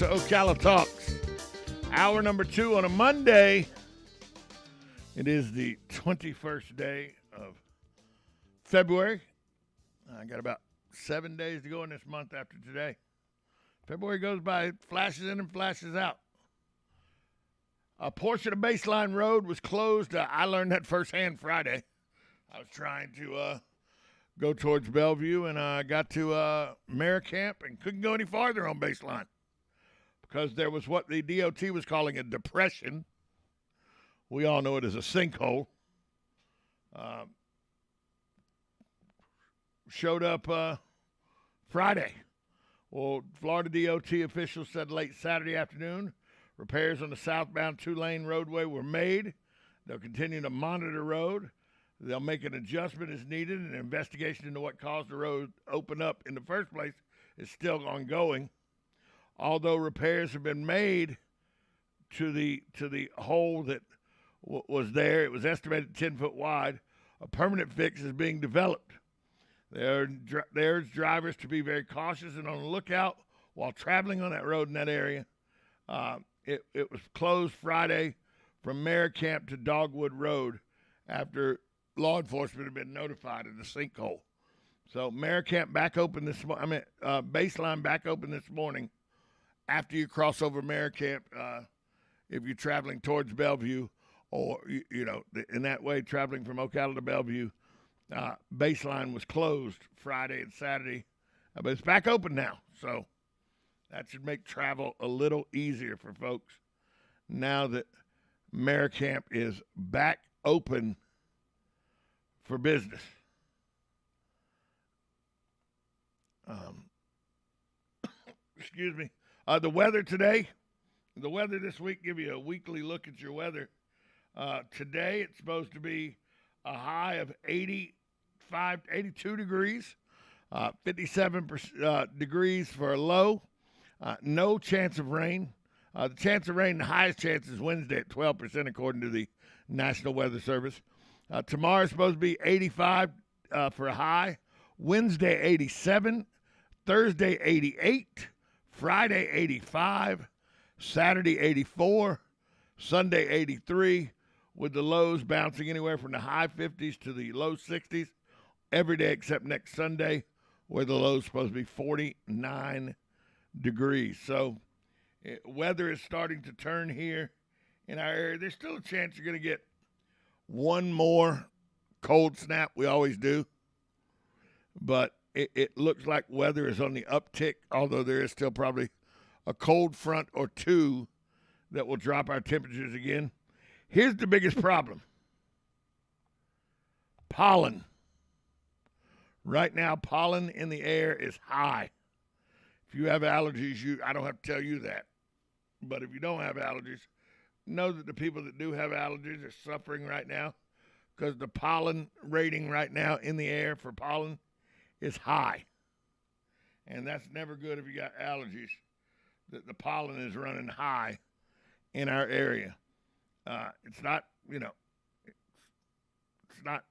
to Ocala Talks. Hour number 2 on a Monday. It is the 21st day of February. I got about 7 days to go in this month after today. February goes by, flashes in and flashes out. A portion of Baseline Road was closed. I learned that firsthand Friday. I was trying to go towards Bellevue, and I got to Maricamp and couldn't go any farther on Baseline because there was what the DOT was calling a depression. We all know it as a sinkhole. Showed up Friday. Well, Florida DOT officials said late Saturday afternoon, repairs on the southbound 2-lane roadway were made. They'll continue to monitor the road. They'll make an adjustment as needed. An investigation into what caused the road to open up in the first place is still ongoing. Although repairs have been made to the hole that was there, it was estimated 10 foot wide. A permanent fix is being developed. There's drivers to be very cautious and on the lookout while traveling on that road in that area. It was closed Friday from Maricamp to Dogwood Road after law enforcement had been notified of the sinkhole. So Maricamp back open this morning. Baseline back open this morning after you cross over Maricamp if you're traveling towards Bellevue or, in that way traveling from Ocala to Bellevue. Baseline was closed Friday and Saturday, but it's back open now. So that should make travel a little easier for folks now that Maricamp is back open for business. Excuse me. The weather today, the weather this week, give you a weekly look at your weather. Today it's supposed to be a high of 82 degrees, 57 degrees for a low. No chance of rain. The chance of rain, the highest chance is Wednesday at 12% according to the National Weather Service. Tomorrow is supposed to be 85 for a high. Wednesday, 87. Thursday, 88. Friday, 85. Saturday, 84. Sunday, 83. With the lows bouncing anywhere from the high 50s to the low 60s. Every day except next Sunday, where the low is supposed to be 49 degrees. So weather is starting to turn here in our area. There's still a chance you're going to get one more cold snap. We always do. But it looks like weather is on the uptick, although there is still probably a cold front or two that will drop our temperatures again. Here's the biggest problem. Pollen. Right now, pollen in the air is high. If you have allergies, I don't have to tell you that. But if you don't have allergies, know that the people that do have allergies are suffering right now because the pollen rating right now in the air for pollen is high. And that's never good if you got allergies, that the pollen is running high in our area. It's not, it's not,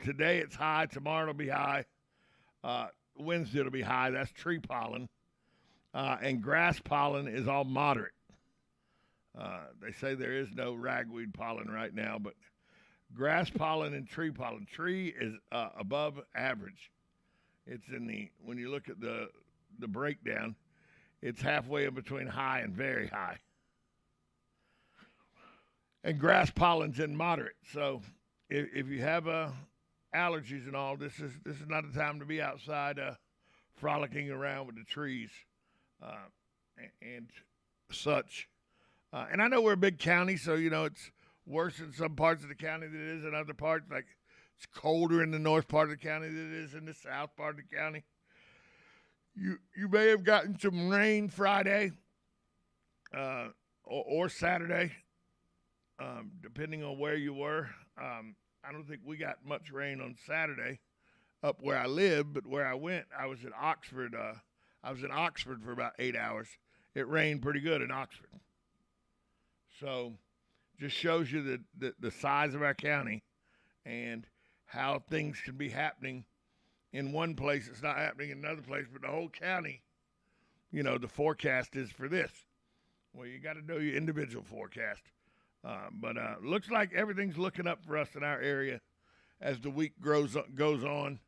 today it's high, tomorrow it'll be high, Wednesday it'll be high, that's tree pollen, and grass pollen is all moderate. They say there is no ragweed pollen right now, but grass pollen and tree pollen. Tree is above average. It's when you look at the breakdown, it's halfway in between high and very high. And grass pollen's in moderate. So if you have allergies and all, this is not the time to be outside frolicking around with the trees and such. And I know we're a big county, so, it's worse in some parts of the county than it is in other parts. Like, it's colder in the north part of the county than it is in the south part of the county. You may have gotten some rain Friday or Saturday, depending on where you were. I don't think we got much rain on Saturday up where I live, but where I went, I was in Oxford. I was in Oxford for about 8 hours. It rained pretty good in Oxford. So just shows you the size of our county and how things can be happening in one place. It's not happening in another place, but the whole county the forecast is for this. Well, you got to know your individual forecast. But looks like everything's looking up for us in our area as the week goes on,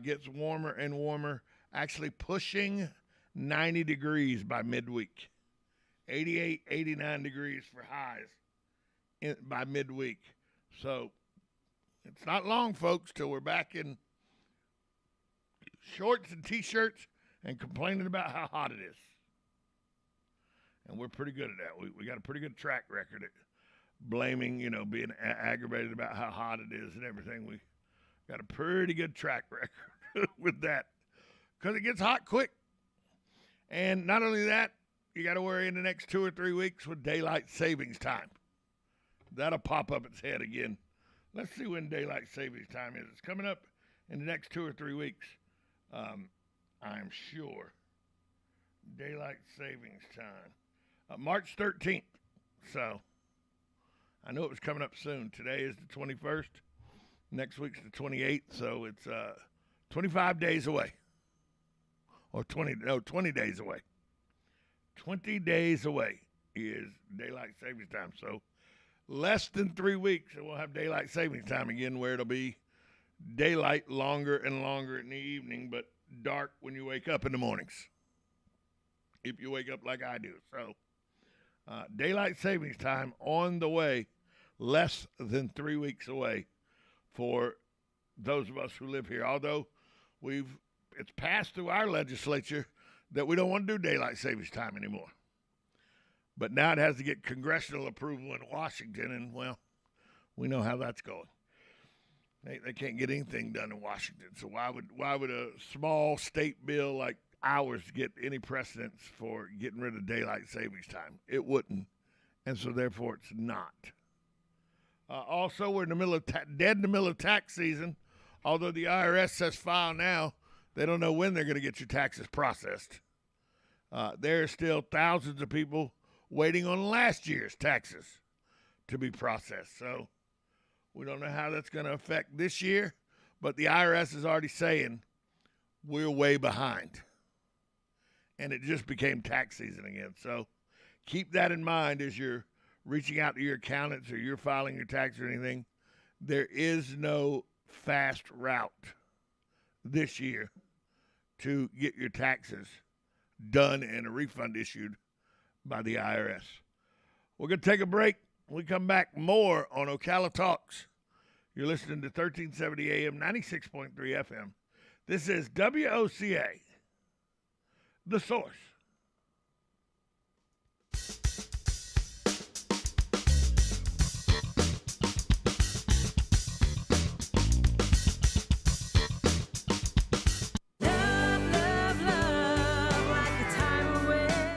gets warmer and warmer, actually pushing 90 degrees by midweek. 88, 89 degrees for highs by midweek. So it's not long, folks, till we're back in shorts and T-shirts and complaining about how hot it is. And we're pretty good at that. We got a pretty good track record at blaming, being aggravated about how hot it is and everything. We got a pretty good track record with that because it gets hot quick. And not only that, you got to worry in the next 2 or 3 weeks with daylight savings time. That'll pop up its head again. Let's see when daylight savings time is. It's coming up in the next 2 or 3 weeks. I'm sure. Daylight savings time. March 13th. So I know it was coming up soon. Today is the 21st. Next week's the 28th. So it's 25 days away. Or 20 days away. 20 days away is daylight savings time. So less than 3 weeks, and we'll have daylight savings time again, where it'll be daylight longer and longer in the evening, but dark when you wake up in the mornings, if you wake up like I do. So daylight savings time on the way, less than 3 weeks away for those of us who live here. Although it's passed through our legislature that we don't want to do daylight savings time anymore. But now it has to get congressional approval in Washington, and, well, we know how that's going. They can't get anything done in Washington. So why would a small state bill like ours get any precedence for getting rid of daylight savings time? It wouldn't, and so therefore it's not. Also, we're in the middle of dead in the middle of tax season. Although the IRS says file now, they don't know when they're going to get your taxes processed. There are still thousands of people waiting on last year's taxes to be processed. So we don't know how that's going to affect this year, but the IRS is already saying we're way behind. And it just became tax season again. So keep that in mind as you're reaching out to your accountants or you're filing your tax or anything. There is no fast route this year to get your taxes done and a refund issued by the IRS. We're going to take a break. When we come back, more on Ocala Talks. You're listening to 1370 AM, 96.3 FM. This is WOCA, The Source.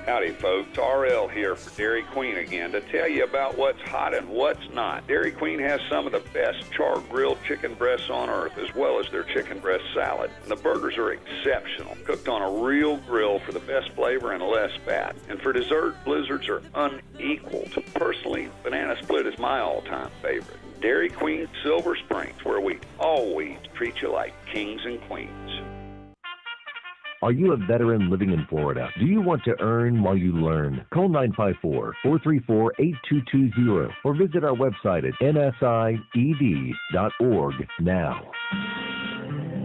Howdy folks, RL here for Dairy Queen again to tell you about what's hot and what's not. Dairy Queen has some of the best char-grilled chicken breasts on earth, as well as their chicken breast salad. And the burgers are exceptional, cooked on a real grill for the best flavor and less fat. And for dessert, blizzards are unequaled. Personally, banana split is my all-time favorite. Dairy Queen Silver Springs, where we always treat you like kings and queens. Are you a veteran living in Florida? Do you want to earn while you learn? Call 954-434-8220 or visit our website at nsied.org now.